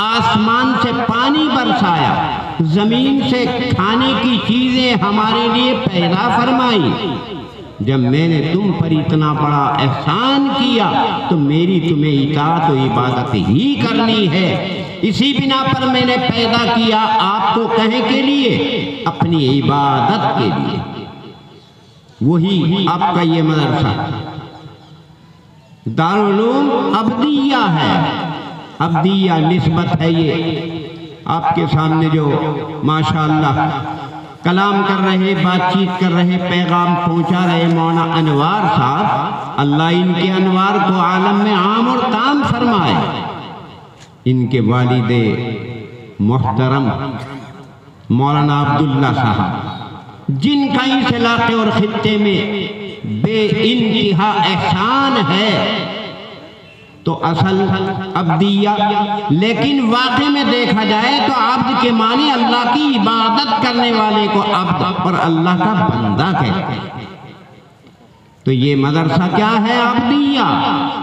आसमान से पानी बरसाया, जमीन से खाने की चीजें हमारे लिए पैदा फरमाई। जब मैंने तुम पर इतना बड़ा एहसान किया तो मेरी तुम्हें इताअत और इबादत ही करनी है। इसी बिना पर मैंने पैदा किया आपको कहे के लिए, अपनी इबादत के लिए। वही आपका ये मदरसा दारुल उलूम अब्दिया है। अब्दिया निस्बत है ये आपके सामने जो माशाअल्लाह कलाम कर रहे, बातचीत कर रहे, पैगाम पहुंचा रहे मौलाना अनवार साहब, अल्लाह इनके अनवार को आलम में आम और ताम फरमाए। इनके वालिदे मोहतरम मौलाना अब्दुल्ला साहब, जिनका इस इलाके और खित्ते में बेइंतहा एहसान है, तो असल अब्दिया, लेकिन वाकई में देखा जाए तो अब्द के माने अल्लाह की इबादत करने वाले को अब्द और अल्लाह का बंदा कहते हैं। तो ये मदरसा क्या है? अब्दिया।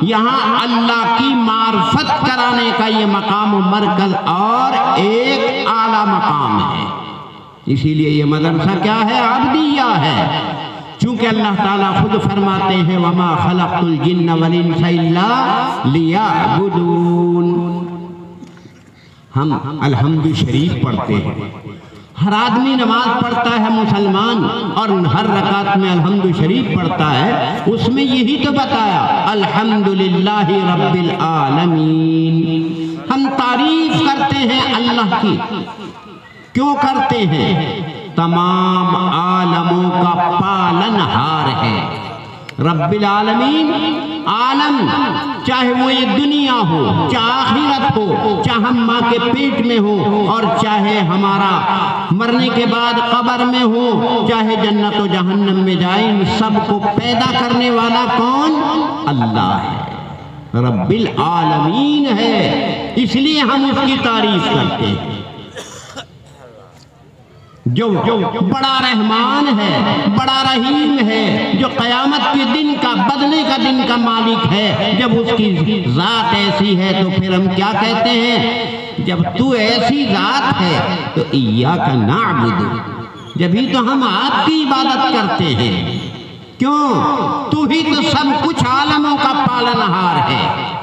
यहाँ अल्लाह की मार्फत कराने का ये मकाम मरकज और एक आला मकाम है। इसीलिए ये मदरसा क्या है? अब्दिया है। चूंकि अल्लाह ताला खुद फरमाते हैं वमा खलक़तुल जिन्न वल इंसा इल्ला लियअबुदून। हम अल्हम्दु शरीफ पढ़ते हैं, हर आदमी नमाज पढ़ता है मुसलमान, और हर रकात में अल्हम्दु शरीफ पढ़ता है। उसमें यही तो बताया अल्हम्दुलिल्लाहि रब्बिल आलमीन। हम तारीफ करते हैं अल्लाह की। क्यों करते हैं? तमाम आलमों का पालनहार है रब्बिल आलमीन। आलम चाहे वो ये दुनिया हो, चाहे आखिरत हो, चाहे हम माँ के पेट में हो, और चाहे हमारा मरने के बाद कब्र में हो, चाहे जन्नत और जहन्नम में जाए, इन सबको पैदा करने वाला कौन? अल्लाह है, रब्बिल आलमीन है। इसलिए हम उसकी तारीफ करते हैं। जो बड़ा रहमान है, बड़ा रहीम है, जो क़यामत के दिन का, बदले का दिन का मालिक है। जब उसकी ज़ात ऐसी है तो फिर हम क्या कहते हैं? जब तू ऐसी ज़ात है तो इय्याका नअबुदु, जब ही तो हम आपकी इबादत करते हैं। क्यों? तू ही तो सब कुछ आलमों का पालनहार है।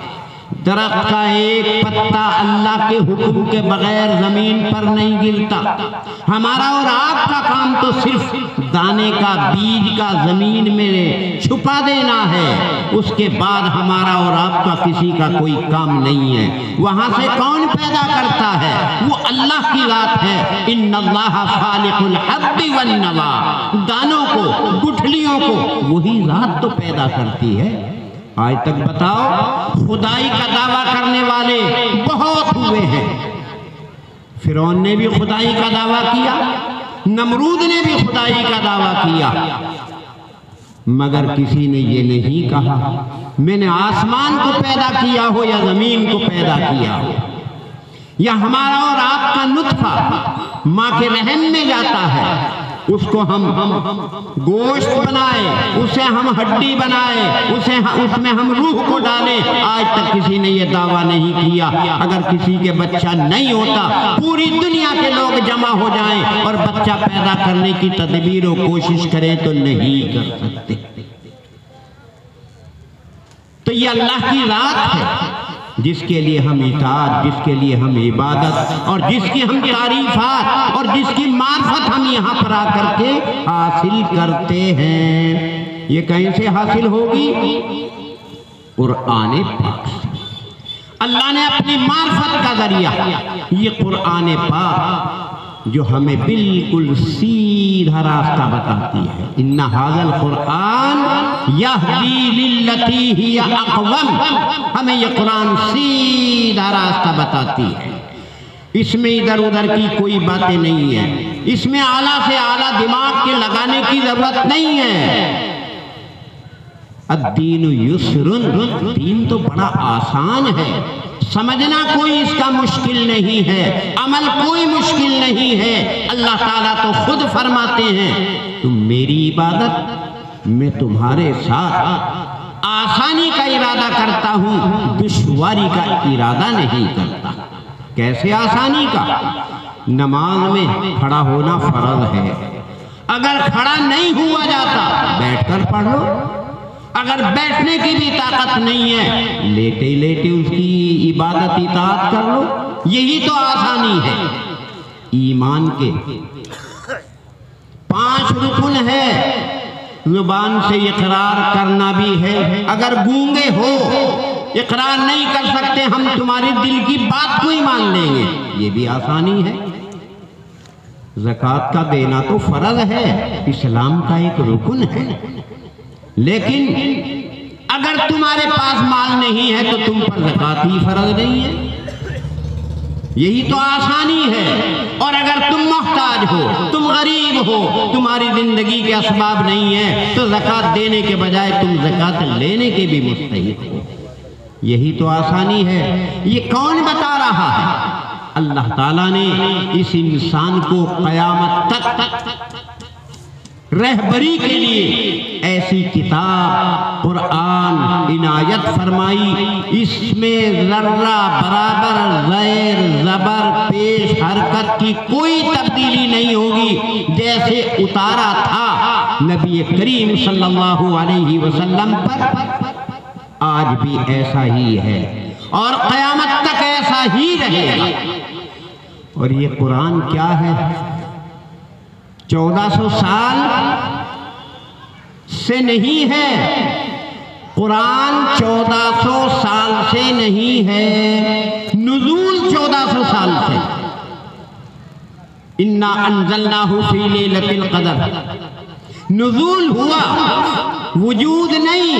दरख्त का एक पत्ता अल्लाह के हुक्म के बगैर जमीन पर नहीं गिरता। हमारा और आपका काम तो सिर्फ दाने का, बीज का जमीन में छुपा देना है। उसके बाद हमारा और आपका किसी का कोई काम नहीं है। वहां से कौन पैदा करता है? वो अल्लाह की बात है। इन्नल्लाह खालिकुल हब्बि वन नवा, दानों को, गुठलियों को वही रात तो पैदा करती है। आज तक बताओ, खुदाई का दावा करने वाले बहुत हुए हैं। फिरौन ने भी खुदाई का दावा किया, नमरूद ने भी खुदाई का दावा किया, मगर किसी ने ये नहीं कहा मैंने आसमान को पैदा किया हो या जमीन को पैदा किया हो, या हमारा और आपका नुत्फा माँ के रहम में जाता है, उसको हम गोश्त बनाए, उसे हम हड्डी बनाए, उसमें हम रूह को डालें। आज तक किसी ने यह दावा नहीं किया। अगर किसी के बच्चा नहीं होता, पूरी दुनिया के लोग जमा हो जाएं और बच्चा पैदा करने की तदबीर और कोशिश करें तो नहीं कर सकते। तो ये अल्लाह की रात है जिसके लिए हम इताअत, जिसके लिए हम इबादत, और जिसकी हम तारीफात और जिसकी मार्फत हम यहाँ पर आकर के हासिल करते हैं। ये कहीं से हासिल होगी? कुरान पाक से। अल्लाह ने अपनी मार्फत का जरिया ये कुरान पाक जो हमें बिल्कुल सीधा रास्ता बताती है। इन्ना हाज़ल कुरान यहदी लिल्लती हिया अक़वम, हमें ये कुरान सीधा रास्ता बताती है। इसमें इधर उधर की कोई बातें नहीं है, इसमें आला से आला दिमाग के लगाने की जरूरत नहीं है। अद्दीनु युस्रुन, दीन तो बड़ा आसान है, समझना कोई इसका मुश्किल नहीं है, अमल कोई मुश्किल नहीं है। अल्लाह ताला तो खुद फरमाते हैं तुम मेरी इबादत, मैं तुम्हारे साथ आसानी का इरादा करता हूं, दुश्वारी का इरादा नहीं करता। कैसे आसानी का? नमाज में खड़ा होना फर्ज है। अगर खड़ा नहीं हुआ जाता बैठकर पढ़ लो। अगर बैठने की भी ताकत नहीं है, लेटे लेटे उसकी इबादत इताअत कर लो। यही तो आसानी है। ईमान के 5 रुकन है। जुबान से इकरार करना भी है। अगर गूंगे हो, इकरार नहीं कर सकते, हम तुम्हारे दिल की बात को ही मान लेंगे, ये भी आसानी है। ज़कात का देना तो फर्ज है, इस्लाम का एक रुकन है। लेकिन अगर तुम्हारे पास माल नहीं है तो तुम पर ज़कात ही फर्ज नहीं है। यही तो आसानी है। और अगर तुम मोहताज हो, तुम गरीब हो, तुम्हारी जिंदगी के असबाब नहीं है, तो ज़कात देने के बजाय तुम ज़कात लेने के भी मुस्तहिक हो। यही तो आसानी है। ये कौन बता रहा है? अल्लाह ताला ने इस इंसान को क़यामत तक रहबरी के लिए ऐसी किताब कुरान इनायत फरमाई। इसमें जर्रा बराबर ज़ैर ज़बर पेश हरकत की कोई तब्दीली नहीं होगी। जैसे उतारा था नबी करीम सल्लल्लाहु अलैहि वसल्लम पर, आज भी ऐसा ही है और क़यामत तक ऐसा ही रहेगा। और ये कुरान क्या है? 1400 साल से नहीं है। कुरान 1400 साल से नहीं है, नुज़ूल 1400 साल से। इन्ना अंज़लनाहु फी लैलतिल क़द्र। नुज़ूल हुआ, वजूद नहीं।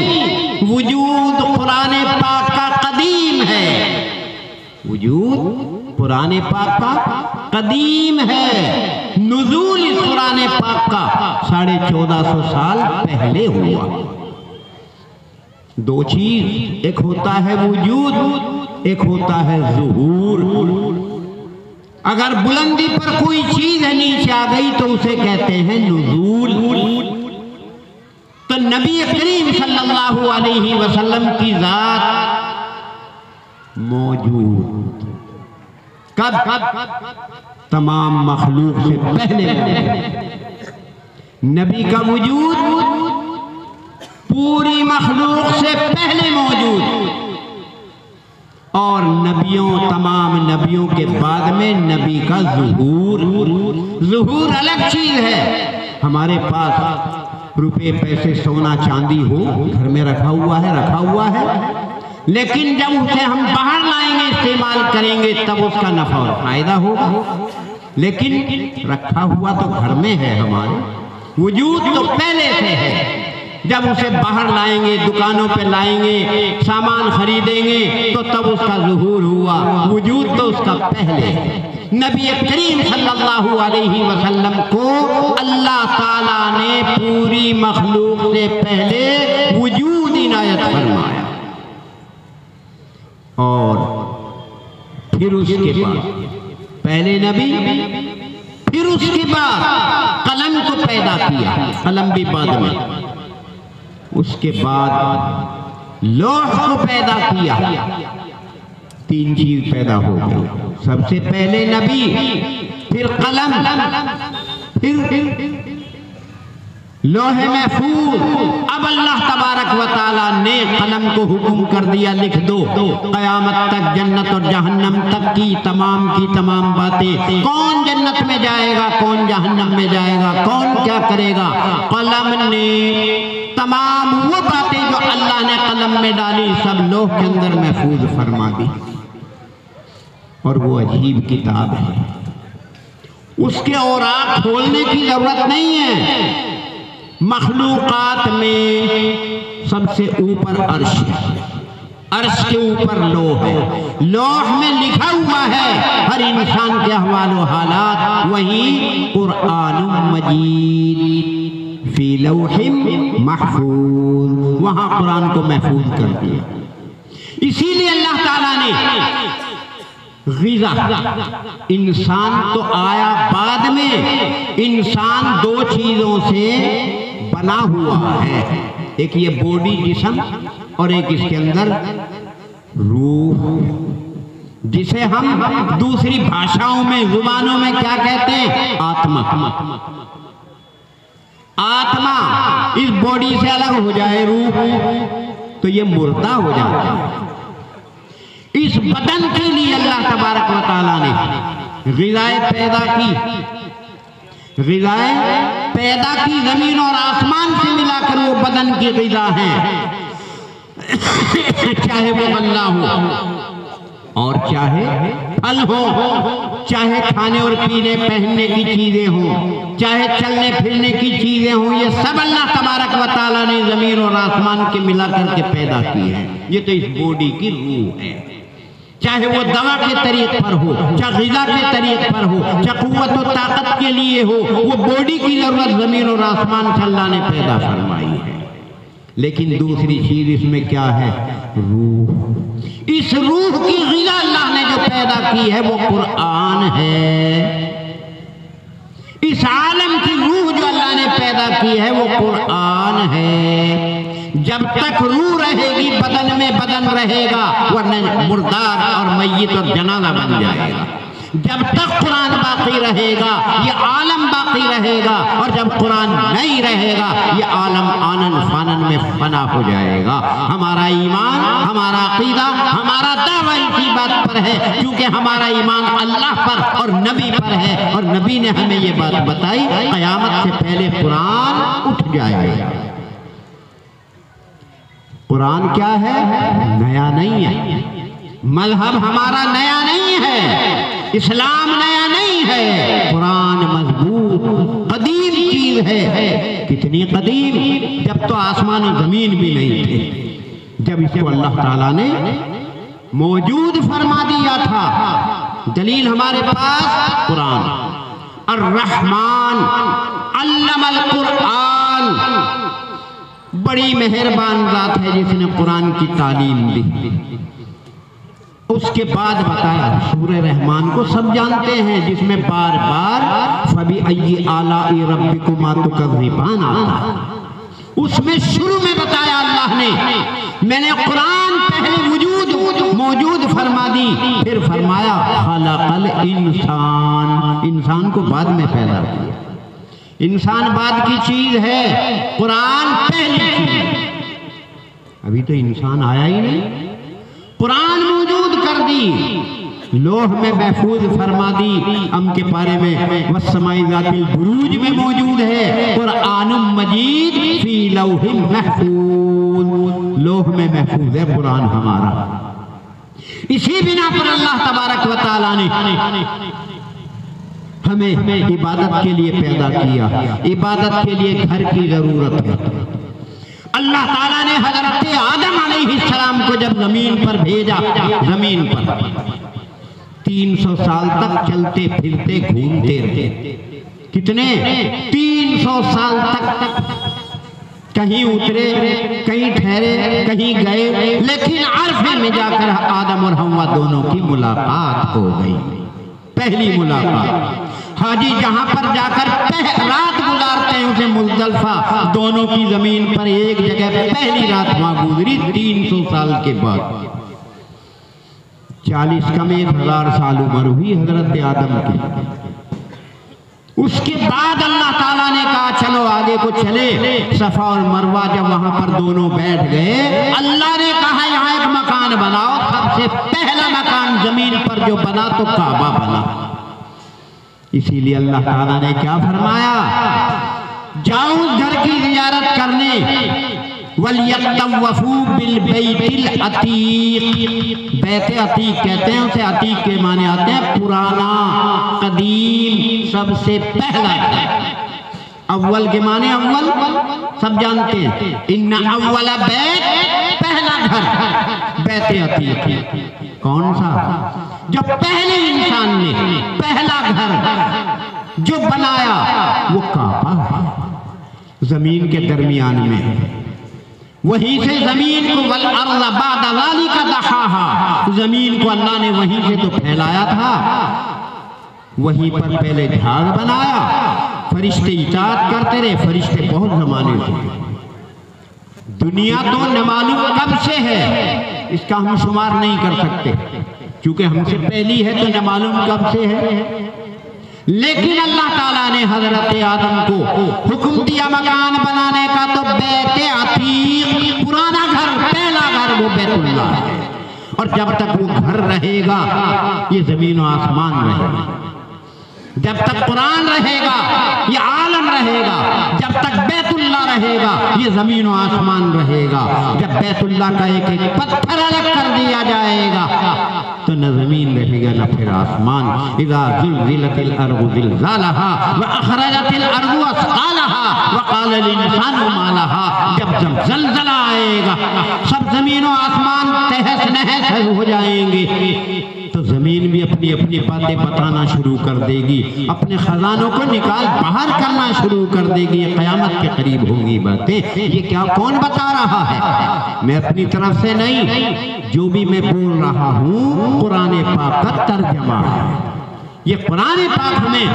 वजूद कुरान पाक का कदीम है। वजूद कुरान पाक का कदीम है। नुज़ूल इस कुरान पाक का 1450 साल पहले हुआ। दो चीज, एक होता है वजूद, एक होता है ज़ुहूर। अगर बुलंदी पर कोई चीज नीचे आ गई तो उसे कहते हैं नुज़ूल। तो नबी करीम सल्लल्लाहु अलैहि वसल्लम की जात मौजूद कब? तमाम मखलूक से पहले। नबी का वजूद पूरी मखलूक से पहले मौजूद, और नबियों, तमाम नबियों के बाद में नबी का ज़ुहूर। ज़ुहूर अलग चीज है। हमारे पास रुपए पैसे सोना चांदी हो, घर में रखा हुआ है, लेकिन जब उसे हम बाहर लाएंगे, इस्तेमाल करेंगे, तब उसका नफा और फायदा होगा। लेकिन रखा हुआ तो घर में है हमारे। वजूद तो पहले से है। जब उसे बाहर लाएंगे, दुकानों पे लाएंगे, सामान खरीदेंगे, तो तब उसका ज़ुहूर हुआ। वजूद तो उसका पहले है। नबी करीम सल्लल्लाहु अलैहि वसल्लम को अल्लाह ताला ने पूरी मखलूक से पहले वजूद इनायत फरमाया, और फिर उसके बाद पहले नबी, फिर उसके बाद कलम को पैदा किया, कलम भी बाद में, उसके बाद लौह को पैदा किया। 3 चीज पैदा हो गई। सबसे पहले नबी, फिर कलम, फिर लोहे महफूज। अब अल्लाह तबारक व तआला ने कलम को हुक्म कर दिया, लिख दो क़यामत तक जन्नत और जहन्नम तक की तमाम बातें। कौन जन्नत में जाएगा, कौन जहन्नम में जाएगा, कौन क्या करेगा। कलम ने तमाम वो बातें जो अल्लाह ने कलम में डाली, सब लोह के अंदर महफूज फरमा दी। और वो अजीब किताब है, उसके औराक खोलने की जरूरत नहीं है। मखलूकात में सबसे ऊपर अर्श है, अर्श के ऊपर लौह है। लौह में लिखा हुआ है हर इंसान के अहवाल व हालात। वहीं कुरान मजीद फी लौहिम महफूज, वहां कुरान को महफूज कर दिया। इसीलिए अल्लाह ताला ने ग़िज़ा, इंसान तो आया बाद में, इंसान 2 चीजों से बना हुआ है। एक ये बॉडी जिस्म, और एक इसके अंदर रूह। जिसे हम दूसरी भाषाओं में, जुबानों में क्या कहते हैं? आत्मा। आत्मा इस बॉडी से अलग हो जाए, रूह, तो ये मुर्दा हो जाता है। इस बदन के लिए अल्लाह तबारक व तआला ने ग़िज़ाएं पैदा की, ग़िज़ाएं पैदा की, जमीन और आसमान से मिलाकर वो बदन की ग़िज़ा है। चाहे वो गल्ला हो और चाहे फल हो, चाहे खाने और पीने पहनने की चीजें हों, चाहे चलने फिरने की चीजें हों, ये सब अल्लाह तबारक व तआला ने जमीन और आसमान के मिला करके पैदा की है। ये तो इस बॉडी की रूह है। चाहे वो दवा के तरीके पर हो, चाहे ग़िज़ा के तरीके पर हो, चाहे कुव्वत और ताकत के लिए हो, वो बॉडी की जरूरत जमीन और आसमान से अल्लाह ने पैदा फरमाई है। लेकिन दूसरी चीज इसमें क्या है? रूह। इस रूह की ग़िज़ा अल्लाह ने जो पैदा की है वो कुरान है। इस आलम की रूह जो अल्लाह ने पैदा की है वो कुरान है। जब तक रूह रहेगी बदन में बदन रहेगा, वरना मुर्दार और मय्यत और जनाजा बन जाएगा। जब तक कुरान बाकी रहेगा ये आलम बाकी रहेगा, और जब कुरान नहीं रहेगा ये आलम आनन फानन में फना हो जाएगा। हमारा ईमान, हमारा अकीदा, हमारा दावा इसी बात पर है, क्योंकि हमारा ईमान अल्लाह पर और नबी पर है, और नबी ने हमें ये बात बताई, क़यामत से पहले कुरान उठ जाएगा। कुरान क्या है? नया नहीं है। मजहब हमारा नया नहीं है, इस्लाम नया नहीं है। कुरान मजबूत कदीम चीज है। कितनी कदीम? जब तो आसमान और जमीन भी नहीं थे, जब इसको अल्लाह ताला ने मौजूद फरमा दिया था। दलील हमारे पास कुरान। अर्रहमान अल्लमल कुरान, बड़ी मेहरबान जात है जिसने कुरान की तालीम दी। उसके बाद बताया सूरह रहमान को सब जानते हैं, जिसमें बार बार फबी अय्यि आलाइ रब्बिकुमा तुकज़्ज़िबान आता। उसमें शुरू में बताया अल्लाह ने, मैंने कुरान पहले मौजूद फरमा दी, फिर फरमाया खलक़ल इंसान, इंसान को बाद में पैदा किया। इंसान बाद की चीज है, कुरान पहली चीज। अभी तो इंसान आया ही नहीं, कुरान मौजूद कर दी, लोह में महफूज फरमा दी। अम के पारे में वस्समाई ज़ातिल बुरूज में मौजूद है, कुरानुम मजीद फी लौहिल महफूज, लोह में महफूज है कुरान हमारा। इसी बिना पर अल्लाह तबारक व तआला ने हमें इबादत के लिए पैदा किया। इबादत के लिए घर की जरूरत है। अल्लाह ताला ने हजरत आदम अलैहिस्सलाम को जब जमीन पर भेजा, जमीन पर 300 साल तक चलते फिरते घूमते रहे। कितने? 300 साल तक कहीं उतरे, कहीं ठहरे, कहीं गए, लेकिन अरफे में जाकर आदम और हव्वा दोनों की मुलाकात हो गई। पहली मुलाकात। हाजी जहां पर जाकर रात गुजारते हैं उसे मुज़दलिफा, दोनों की जमीन पर एक जगह पहली रात वहां गुजरी 300 साल के बाद। 40 कम 1000 साल उम्र हुई हजरत आदम की। उसके बाद अल्लाह ताला ने कहा चलो आगे को चले। सफा और मरवा जब वहां पर दोनों बैठ गए, अल्लाह ने कहा यहाँ एक मकान बनाओ। सबसे पहला मकान जमीन पर जो बना तो काबा बना। इसीलिए अल्लाह ताला ने क्या फरमाया, जाओ घर की जियारत करने, वलियतवफू बिल बैतिल अतीक। बैत अतीक कहते हैं उसे, अतीक के माने आते हैं पुराना, कदीम, सबसे पहला। अव्वल के माने अव्वल सब जानते हैं, इन्ना अव्वला बैत, पहला घर बैत अतीक। कौन सा? जो पहले इंसान ने पहला घर जो बनाया वो काबा है, जमीन के दरमियान में। वहीं से जमीन को वल अर्ज़ बअद ज़ालिका दहाहा, जमीन को अल्लाह ने वहीं से तो फैलाया था। वहीं पर पहले झाड़ बनाया, फरिश्ते इताअत करते रहे। फरिश्ते बहुत जमाने से, दुनिया तो न मालूम कब से है, इसका हम शुमार नहीं कर सकते। चूंकि हमसे पहली है तो न मालूम कब से है। लेकिन अल्लाह ताला ने हजरत आदम को हुक्म दिया मकान बनाने का, तो बैते अतीक, पुराना घर, पहला घर वो बैतुल्लाह है। और जब तक वो घर रहेगा ये जमीन और आसमान रहेगा, जब तक कुरान रहेगा ये आलम रहेगा, जब तक बैतुल्लाह रहेगा ये जमीन और आसमान रहेगा। जब बैतुल्लाह का एक एक पत्थर अलग कर दिया जाएगा तो न जमीन रहेगा न फिर आसमान। इज़ा ज़ुलज़िलतिल अर्ज़ु ज़िलज़ालहा व अख़रजतिल अर्ज़ु असक़ालहा व क़ालल इंसानु मा लहा। जब ज़लज़ला आएगा सब जमीन और आसमान तहस नहस हो जाएंगे, तो जमीन भी अपनी अपनी बातें बताना शुरू कर देगी, अपने खजानों को निकाल बाहर करना शुरू कर देगी। ये क़यामत के करीब होंगी बातें। ये क्या कौन बता रहा है? मैं अपनी तरफ से नहीं, जो भी मैं बोल रहा हूँ कुरान पाक का तर्जमा है। ये कुरान पाक हमें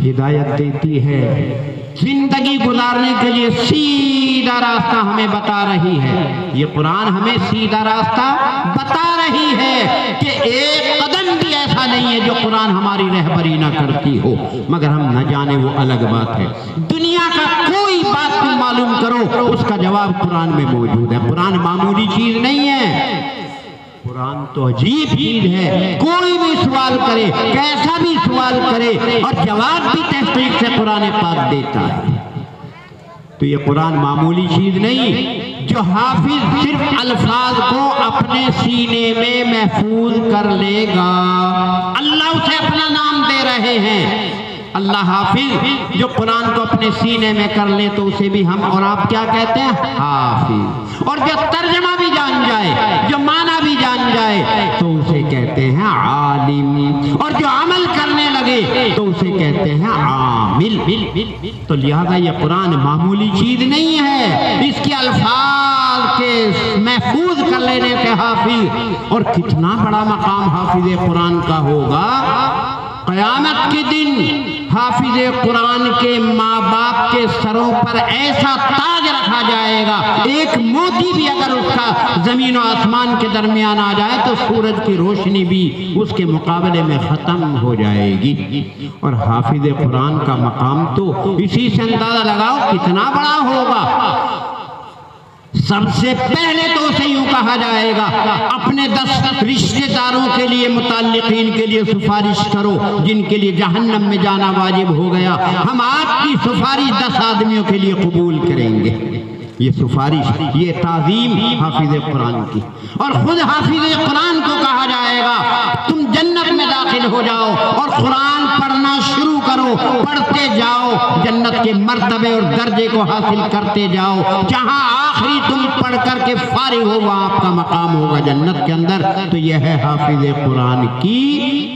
हिदायत देती है, जिंदगी गुजारने के लिए सीधा रास्ता हमें बता रही है। ये कुरान हमें सीधा रास्ता बता रही है कि एक कदम भी ऐसा नहीं है जो कुरान हमारी रहबरी ना करती हो, मगर हम न जाने वो अलग बात है। दुनिया का कोई बात तुम मालूम करो उसका जवाब कुरान में मौजूद है। कुरान मामूली चीज नहीं है, कुरान तो अजीब चीज है। कोई भी सवाल करे, कैसा भी सवाल करे, और जवाब भी तहकीक से कुरान पाक देता है। तो ये कुरान मामूली चीज नहीं। जो हाफिज सिर्फ अल्फाज को अपने सीने में महफूज कर लेगा, अल्लाह उसे अपना नाम दे रहे हैं। अल्लाह हाफिज जो कुरान को अपने सीने में कर ले तो उसे भी हम और आप क्या कहते हैं? हाफिज। और जो तर्जमा भी जान जाए, जो माना भी जान जाए, तो उसे कहते हैं आलिम। और जो अमल करने लगे तो उसे कहते हैं आमिल। तो लिहाजा ये कुरान मामूली चीज नहीं है, इसके अल्फाज के महफूज कर लेने के हाफिज। और कितना बड़ा मकाम हाफिज कुरान का होगा। क़यामत के दिन हाफिज कुरान के माँ बाप के सरों पर ऐसा ताज रखा जाएगा, एक मोती भी अगर उसका जमीन और आसमान के दरमियान आ जाए तो सूरज की रोशनी भी उसके मुकाबले में खत्म हो जाएगी। और हाफिज कुरान का मकाम तो इसी से अंदाजा लगाओ कितना बड़ा होगा। सबसे पहले तो उसे यूं कहा जाएगा, अपने 10 रिश्तेदारों के लिए, मुताल्लिकीन के लिए सिफारिश करो जिनके लिए जहन्नम में जाना वाजिब हो गया। हम आपकी सिफारिश 10 आदमियों के लिए कबूल करेंगे। ये सिफारिश, ये ताज़ीम हाफिज कुरान की। और खुद हाफिज कुरान को कहा जाएगा तुम जन्नत में दाखिल हो जाओ और कुरान पढ़ना शुरू करो, पढ़ते जाओ, जन्नत के मर्तबे और दर्जे को हासिल करते जाओ। जहां आखिरी तुम पढ़ करके फारिग हो वहां आपका मकाम होगा जन्नत के अंदर। तो यह है हाफिज कुरान की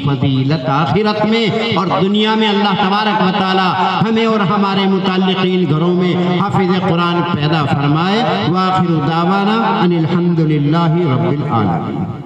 फजीलत आखिरत में। और दुनिया में अल्लाह तबारक व तआला हमें और हमारे मुताल्लिकीन घरों में हाफिज कुरान पैदा फरमाए। व आखिरु दावाना अनिल हम्दुलिल्लाहि रब्बिल आलमीन।